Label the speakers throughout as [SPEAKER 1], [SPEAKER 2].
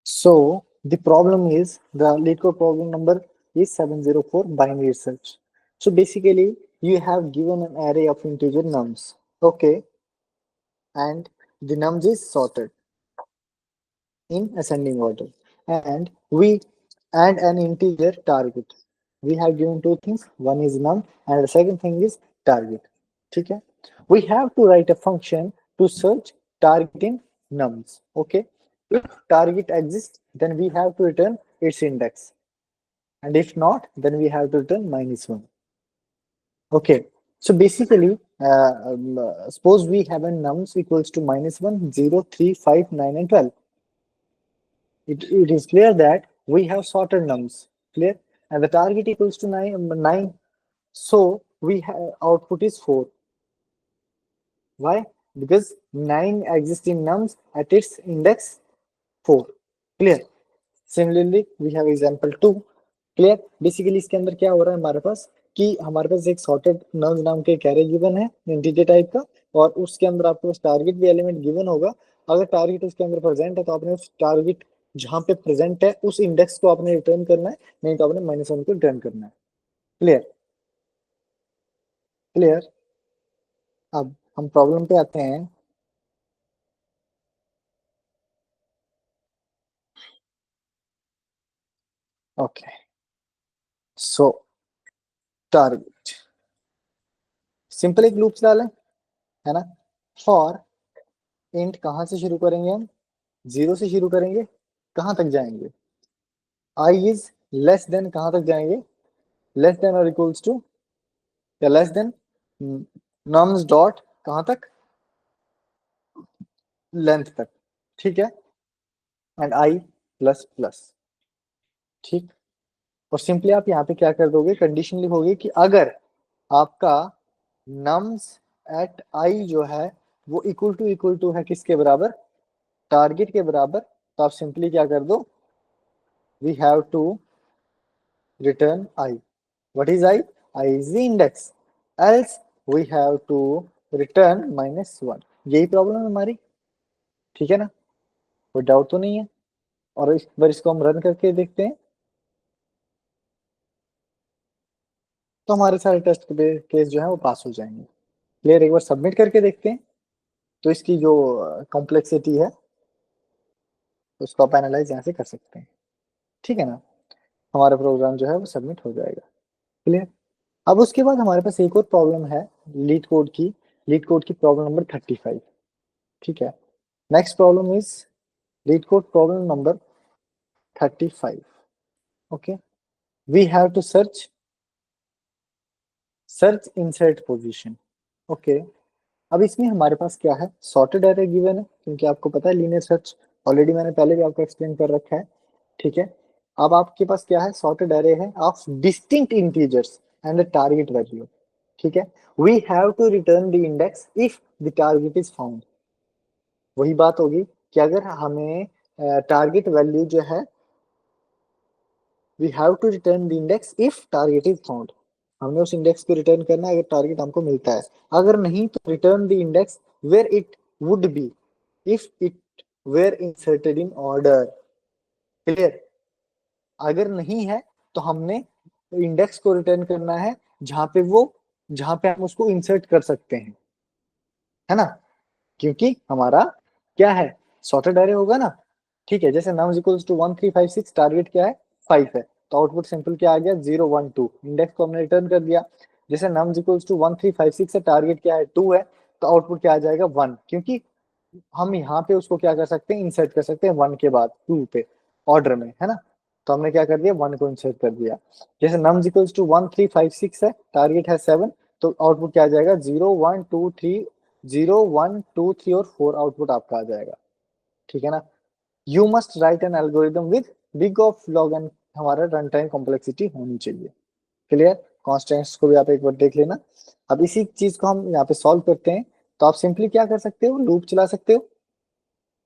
[SPEAKER 1] So the problem is the lead code problem number is 704 binary search. So basically you have given an array of integer nums. Okay, and the nums is sorted in ascending order, and we add an integer target. We have given two things, one is num and the second thing is target. Okay, we have to write a function to search target in nums. Okay, if target exists, then we have to return its index, and if not, then we have to return -1. Okay, so basically suppose we have a nums equals to -1, 0, 3, 5, 9 and 12. It is clear that we have sorted nums, clear, and the target equals to 9. So we have output is 4. Why? Because 9 exists in nums at its index 4. Clear. Similarly, we have example 2. Clear. Basically इसके अंदर क्या हो रहा है हमारे पास कि हमारे पास एक सॉर्टेड नम्स नाम के कैरे गिवन है इंटीजर टाइप का, और उसके अंदर आपके पास टारगेट भी एलिमेंट गिवन होगा. अगर टारगेट उसके अंदर प्रेजेंट है तो आपने उस टारगेट जहां पे प्रेजेंट है उस इंडेक्स को आपने रिटर्न करना है, नहीं तो आपने -1 को रिटर्न करना है. क्लियर. क्लियर. अब हम प्रॉब्लम पे आते हैं. ओके, सो टारगेट सिंपल एक लूप चला लें, है ना. फॉर इंट कहां से शुरू करेंगे हम, 0 से शुरू करेंगे. कहां तक जाएंगे, i इज लेस देन कहां तक जाएंगे, लेस देन और इक्वल्स टू या लेस देन नम्स डॉट कहां तक, लेंथ तक. ठीक है, एंड i प्लस प्लस. ठीक. और सिंपली आप यहाँ पे क्या कर दोगे, कंडीशन लिखोगे कि अगर आपका नम्स एट i जो है वो इक्वल टू है किसके बराबर, टारगेट के बराबर, तो आप सिंपली क्या कर दो, we have to return I. What is I? I is the index. Else we have to return -1. यही प्रॉब्लम है हमारी. ठीक है ना, कोई डाउट तो नहीं है. और इस बार इसको हम रन करके देखते हैं तो हमारे सारे टेस्ट केस जो है वो पास हो जाएंगे. क्लियर. एक बार सबमिट करके देखते हैं तो इसकी जो कॉम्प्लेक्सिटी है उसको आप एनालाइज यहाँ से कर सकते हैं. ठीक है ना, हमारा प्रोग्राम जो है वो सबमिट हो जाएगा. क्लियर. अब उसके बाद हमारे पास एक और प्रॉब्लम है लीड कोड की प्रॉब्लम नंबर 35. ठीक है, next problem is leet code problem number 35. okay, we have to search insert position. okay, अब इसमें हमारे पास क्या है, सॉर्टेड एरे गिवन है क्योंकि आपको पता है लीनियर सर्च ऑलरेडी मैंने पहले भी आपको एक्सप्लेन कर रखा है. ठीक है, अब आपके पास क्या है, सॉर्टेड एरे है of distinct integers and the target value. ठीक है, we have to return the index if the target is found. वही बात होगी कि अगर हमें टारगेट वैल्यू जो है, we have to return the index if target is found. हमने उस इंडेक्स को रिटर्न करना है अगर टारगेट हमको मिलता है. अगर नहीं तो return the index where it would be if it were inserted in order. Clear. अगर नहीं है तो हमने इंडेक्स को रिटर्न करना है जहां पे हम उसको इंसर्ट कर सकते हैं, है ना, क्योंकि हमारा क्या है, सॉर्टेड एरे होगा ना. ठीक है, जैसे nums इक्वल्स टू 1 3 5 6, टारगेट क्या है 5 है, तो आउटपुट सिंपल क्या आ गया 0 1 2, इंडेक्स को हमने रिटर्न कर दिया. जैसे nums इक्वल्स टू 1 3 5 6 है, टारगेट क्या है 2 है, तो आउटपुट क्या आ जाएगा 1, क्योंकि हम यहाँ पे उसको क्या कर सकते हैं, इंसर्ट कर सकते हैं 1 के बाद 2 पे ऑर्डर में, है ना. तो हमने क्या कर दिया, 1 को इंसर्ट कर दिया. जैसे nums इक्वल्स टू 1 3 5 6 है, टारगेट है 7, तो आउटपुट क्या आ जाएगा 0 1 2 3, 0 1 2 3 और 4 आउटपुट आपका आ जाएगा. ठीक है ना. You must write an algorithm with big of log n, हमारा रन टाइम कॉम्प्लेक्सिटी होनी चाहिए. क्लियर. कॉन्स्टेंट्स को भी आप एक बार देख लेना. अब इसी चीज को हम यहाँ पे सॉल्व करते हैं, तो आप सिंपली क्या कर सकते हो, लूप चला सकते हो,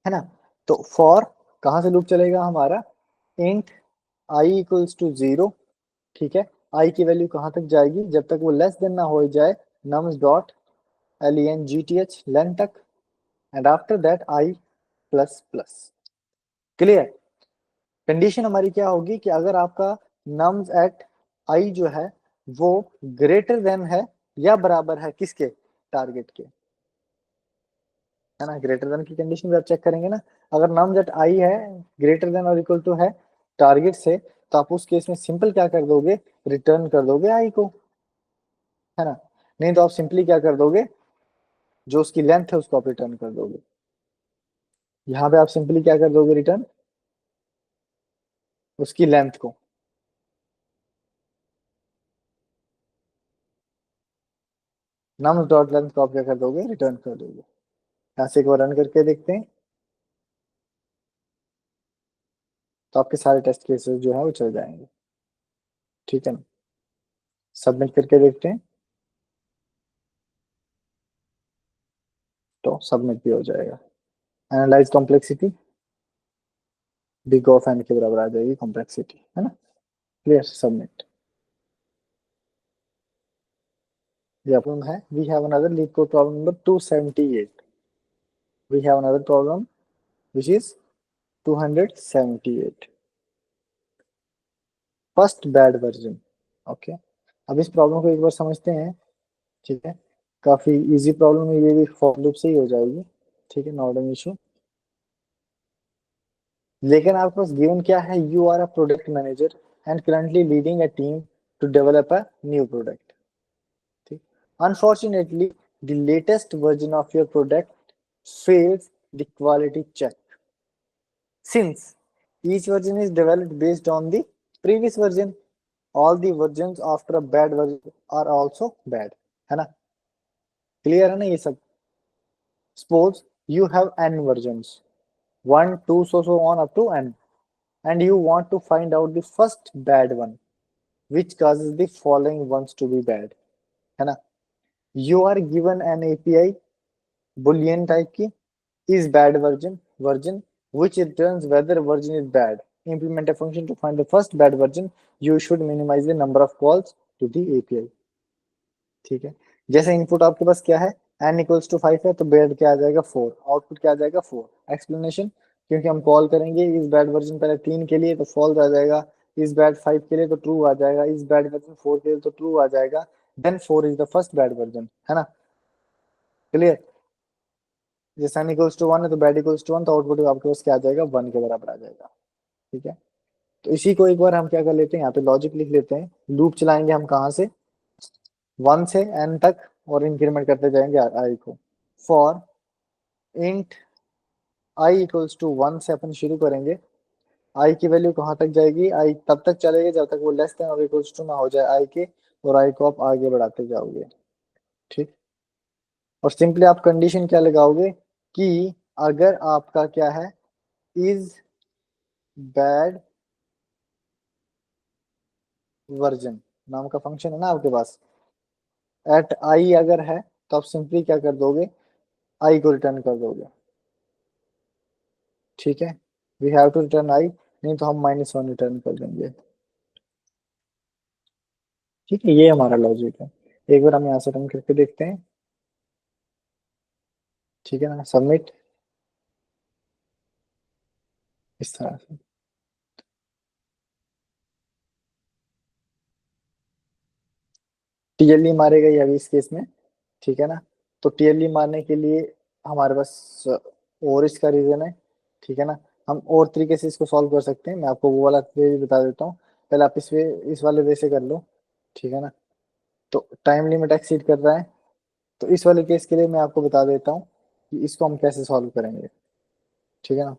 [SPEAKER 1] है ना. तो फॉर कहां से लूप चलेगा हमारा, इंट आई इक्वल्स टू 0. ठीक है, आई की वैल्यू कहां तक जाएगी, जब तक वो लेस देन ना हो जाए nums डॉट length लेंथ तक, and after that I plus plus. Clear. Condition हमारी क्या होगी कि अगर आपका नम्स एट आई जो है वो ग्रेटर देन है या बराबर है किसके, टारगेट के, है ना। ग्रेटर देन की कंडीशन भी आप चेक करेंगे ना। अगर नम्स एट आई है ग्रेटर देन और इक्वल टू है टारगेट से, तो आप उस केस में सिंपल क्या कर दोगे, रिटर्न कर दोगे आई को, है ना। नहीं तो आप सिंपली क्या कर दोगे, जो उसकी लेंथ है उसको आप रिटर्न कर दोगे। यहाँ पे आप सिंपली क्या कर दोगे, रिटर्न उसकी लेंथ को। नम्स डॉट लेंथ को आप क्या कर दोगे, रिटर्न कर दोगे। यहाँ से एक बार रन करके देखते हैं, तो आपके सारे टेस्ट केसेस जो है वो चल जाएंगे, ठीक है ना। सबमिट करके देखते हैं, तो सबमिट भी हो जाएगा। Analyse complexity big of n के बराबर आ जाएगी कॉम्प्लेक्सिटी, है ना। Clear, submit. ये प्रॉब्लम है, we have another LeetCode problem number 278। We have another problem which is 278, first bad version. Okay, अब इस प्रॉब्लम को एक बार समझते हैं, ठीक है। काफी इजी प्रॉब्लम है, ये भी फॉर लूप से ही हो जाएगी, ठीक है, नॉट एन इशू। लेकिन आपके पास गिवन क्या है, you are a product manager and currently leading a team to develop a new product, ठीक। Unfortunately the latest version of your product fails the quality check. Since each version is developed based on the previous version, all the versions after a bad version are also bad, है ना। Clear है ना ये सब। Suppose you have n versions, 1 2 so on up to n, and you want to find out the first bad one which causes the following ones to be bad, है ना। You are given an API boolean type की is bad version which returns whether version is bad. Implement a function to find the first bad version. You should minimize the number of calls to the API, ठीक है। जैसे input आपके पास क्या है, n equals to 5 है, तो bad क्या आ जाएगा 4, आउटपुट क्या आ जाएगा 4। एक्सप्लेनेशन, क्योंकि हम कॉल करेंगे इस बैड वर्जन पहले 3 के लिए तो फॉल्स आ जाएगा, इस बैड 5 के लिए तो ट्रू आ जाएगा, इस बैड वर्जन 4 के लिए तो ट्रू आ जाएगा, then 4 is the first bad version, है ना। क्लियर। जैसे n इक्वल्स टू 1 है तो बैड इक्वल्स टू 1, तो आउटपुट आपके पास क्या आ जाएगा, 1 के बराबर आ जाएगा, ठीक है। तो इसी को एक बार हम क्या कर लेते हैं, यहाँ पे लॉजिक लिख लेते हैं। लूप चलाएंगे हम कहाँ से, 1 से n तक, और इंक्रीमेंट करते जाएंगे i को। For int i equals to 1 से अपन शुरू करेंगे, i की वैल्यू कहाँ तक जाएगी, i तब तक चलेगी जब तक वो लेस देन और इक्वल्स टू ना हो जाए i के, और i को आप आगे बढ़ाते जाओगे, ठीक। और सिंपली आप कंडीशन क्या लगाओगे कि अगर आपका क्या है, इज बैड वर्जन नाम का फंक्शन है ना आपके पास, एट आई अगर है, तो आप सिंपली क्या कर दोगे, आई को रिटर्न कर दोगे, ठीक है। वी हैव टू रिटर्न आई, नहीं तो हम -1 रिटर्न कर देंगे, ठीक है। ये हमारा लॉजिक है। एक बार हम यहाँ से रन करके देखते हैं, ठीक है ना। सबमिट, इस तरह से टीएलई मारेगा ये अभी इस केस में, ठीक है ना। तो टीएलई मारने के लिए हमारे पास और इसका रीजन है, ठीक है ना। हम और तरीके से इसको सॉल्व कर सकते हैं, मैं आपको वो वाला वे भी बता देता हूँ। पहले आप इस वाले वे से कर लो, ठीक है ना। तो टाइम लिमिट एक्सीड कर रहा है, तो इस वाले केस के लिए मैं आपको बता देता हूँ कि इसको हम कैसे सॉल्व करेंगे, ठीक है ना।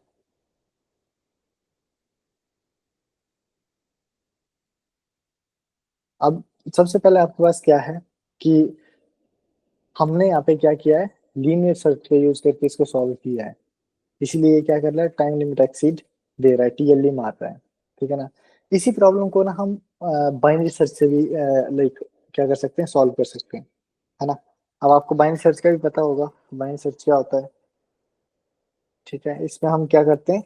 [SPEAKER 1] अब सबसे पहले आपके पास क्या है कि हमने यहाँ पे क्या किया है, लीनियर सर्च का यूज करके इसको सॉल्व किया है, इसीलिए ये क्या कर रहा है, टाइम लिमिट एक्सीड दे रहा है, टीएलई मार रहा है, ठीक है ना। इसी प्रॉब्लम को ना हम बाइनरी सर्च से भी लाइक क्या कर सकते हैं, सॉल्व कर सकते हैं, है ना। अब आपको बाइनरी सर्च का भी पता होगा, बाइनरी सर्च क्या होता है, ठीक है। इसमें हम क्या करते हैं,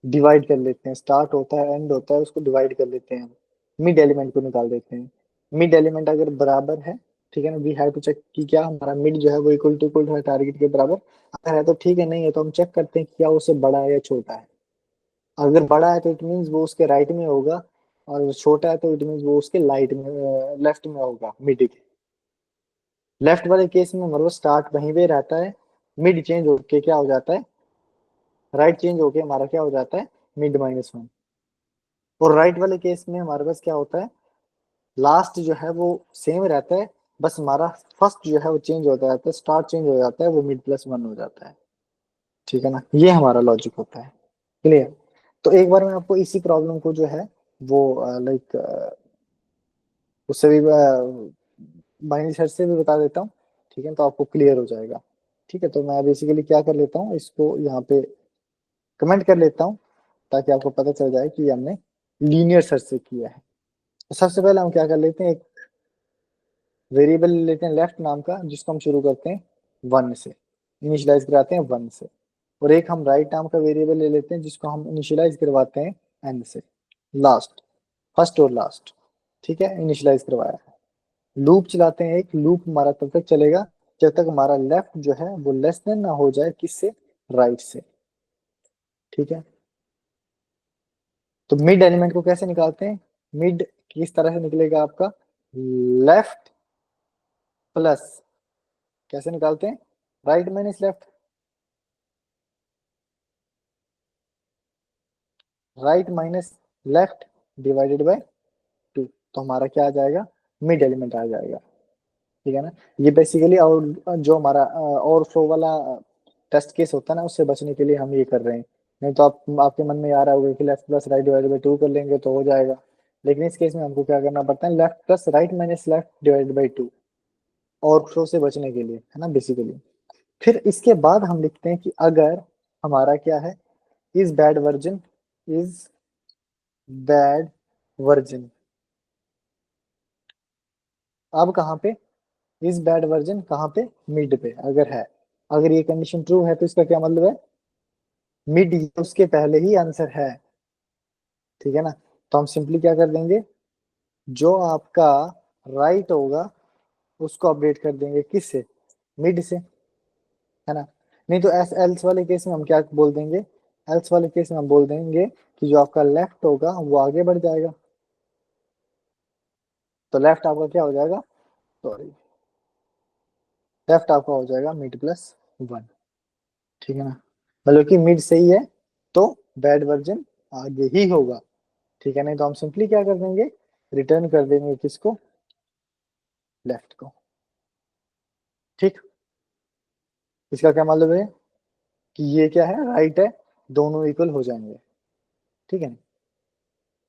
[SPEAKER 1] डिवाइड कर लेते हैं, स्टार्ट होता है एंड होता है उसको डिवाइड कर लेते हैं, मिड एलिमेंट को निकाल देते हैं। मिड एलिमेंट अगर बराबर है, ठीक है ना, वी हैव टू चेक कि क्या हमारा मिड जो है वो इक्वल टू है टारगेट के बराबर, अगर है तो ठीक है, नहीं है तो हम चेक करते हैं कि क्या उससे बड़ा है या छोटा है, अगर बड़ा है तो इट मीन्स वो उसके राइट में होगा, और छोटा है तो इट मीन्स वो उसके लाइट में लेफ्ट में होगा, मिड के। लेफ्ट वाले केस में हमारे स्टार्ट वहीं पे रहता है, मिड चेंज होके क्या हो जाता है, राइट चेंज होके हमारा क्या हो जाता है, मिड -1। और राइट वाले केस में हमारे पास क्या होता है, लास्ट जो है वो सेम रहता है, बस हमारा फर्स्ट जो है वो चेंज होता रहता है, स्टार्ट चेंज हो जाता है, वो मिड+1 हो जाता है। ठीक है ना, ये हमारा लॉजिक होता है। क्लियर। तो एक बार मैं आपको इसी प्रॉब्लम को जो है वो लाइक उससे भी बाइनरी सर्च से भी बता देता हूँ। ठीक है, तो आपको क्लियर हो जाएगा। ठीक है, तो मैं बेसिकली क्या कर लेता हूँ, इसको यहाँ पे कमेंट कर लेता हूँ, ताकि आपको पता चल जाए कि हमने लीनियर सर्च से किया है। तो सबसे पहले हम क्या कर लेते हैं, एक वेरिएबल लेते हैं लेफ्ट नाम का, जिसको हम शुरू करते हैं 1 से, इनिशियलाइज कराते हैं 1 से। और एक हम राइट नाम का वेरिएबल ले लेते हैं, जिसको हम इनिशियलाइज करवाते हैं n से, लास्ट, फर्स्ट और लास्ट। ठीक है, इनिशियलाइज करवाया है। लूप चलाते हैं, एक लूप हमारा तब तक चलेगा जब तक हमारा लेफ्ट जो है वो लेस देन ना हो जाए किससे, राइट से। ठीक है, तो मिड एलिमेंट को कैसे निकालते हैं, मिड किस तरह से निकलेगा आपका, लेफ्ट प्लस, कैसे निकालते हैं, right -left, right -left divided by 2, तो हमारा क्या आ जाएगा, मिड एलिमेंट आ जाएगा। ठीक है ना, ये बेसिकली और जो हमारा ओवरफ्लो वाला टेस्ट केस होता है ना, उससे बचने के लिए हम ये कर रहे हैं। नहीं तो आप आपके मन में आ रहा होगा कि left plus right divided by 2 कर लेंगे तो हो जाएगा, लेकिन इस केस में हमको क्या करना पड़ता है, left plus right left divided by 2, overflow से बचने के लिए, है ना बेसिकली। फिर इसके बाद हम लिखते हैं कि अगर हमारा क्या है, is bad version, is bad version, अब कहाँ पे, इज बैड वर्जन कहाँ पे, मिड पे अगर है। अगर ये कंडीशन ट्रू है तो इसका क्या मतलब है, मिड उसके पहले ही आंसर है। ठीक है ना, तो हम सिंपली क्या कर देंगे, जो आपका राइट होगा उसको अपडेट कर देंगे किससे, मिड से, है ना। नहीं तो एस एल्स वाले केस में हम क्या बोल देंगे, एल्स वाले केस में हम बोल देंगे कि जो आपका लेफ्ट होगा वो आगे बढ़ जाएगा, तो लेफ्ट आपका क्या हो जाएगा, सॉरी, लेफ्ट आपका हो जाएगा मिड+1। ठीक है ना, मतलब कि मिड सही है तो बैड वर्जन आगे ही होगा। ठीक है, नहीं तो हम सिंपली क्या कर देंगे, रिटर्न कर देंगे किसको, लेफ्ट को। ठीक, इसका क्या मतलब है कि ये क्या है, राइट है, दोनों इक्वल हो जाएंगे। ठीक है,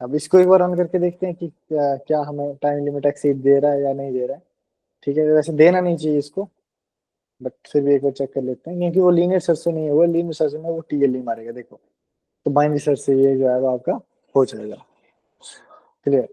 [SPEAKER 1] अब इसको एक बार रन करके देखते हैं कि क्या हमें टाइम लिमिट एक्सीड दे रहा है या नहीं दे रहा है। ठीक है, वैसे देना नहीं चाहिए इसको, बट फिर भी एक बार चेक कर लेते हैं, क्योंकि वो लीनियर सर्च से नहीं है, वो लीनियर सर्च में वो टीएल नहीं मारेगा देखो, तो बाइनरी सर्च से ये जो है वो आपका हो जाएगा। क्लियर।